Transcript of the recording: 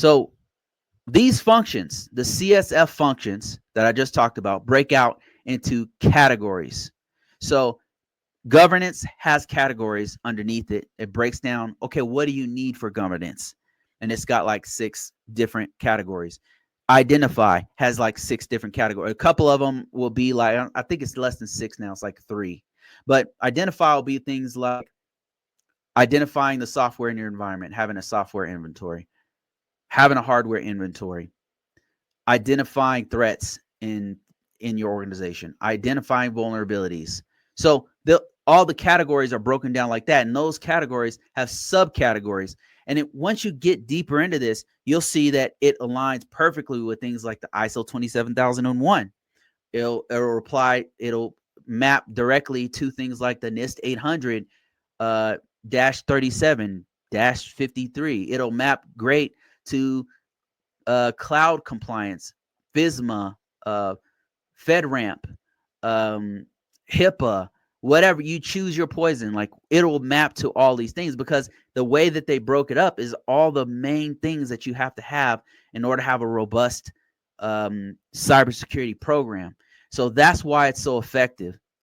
So these functions, the CSF functions that I just talked about, break out into categories. So governance has categories underneath it. It breaks down, okay, what do you need for governance? And it's got like 6 different categories. Identify has like 6 different categories. A couple of them will be like, I think it's less than 6 now, it's like 3. But identify will be things like identifying the software in your environment, having a software inventory, having a hardware inventory, identifying threats in your organization, identifying vulnerabilities. So all the categories are broken down like that, and those categories have subcategories. And once you get deeper into this, you'll see that it aligns perfectly with things like the ISO 27001. It'll map directly to things like the NIST 800 dash 37 dash 53. It'll map great to cloud compliance, FISMA, FedRAMP, HIPAA, whatever. You choose your poison. Like, it'll map to all these things, because the way that they broke it up is all the main things that you have to have in order to have a robust cybersecurity program. So that's why it's so effective.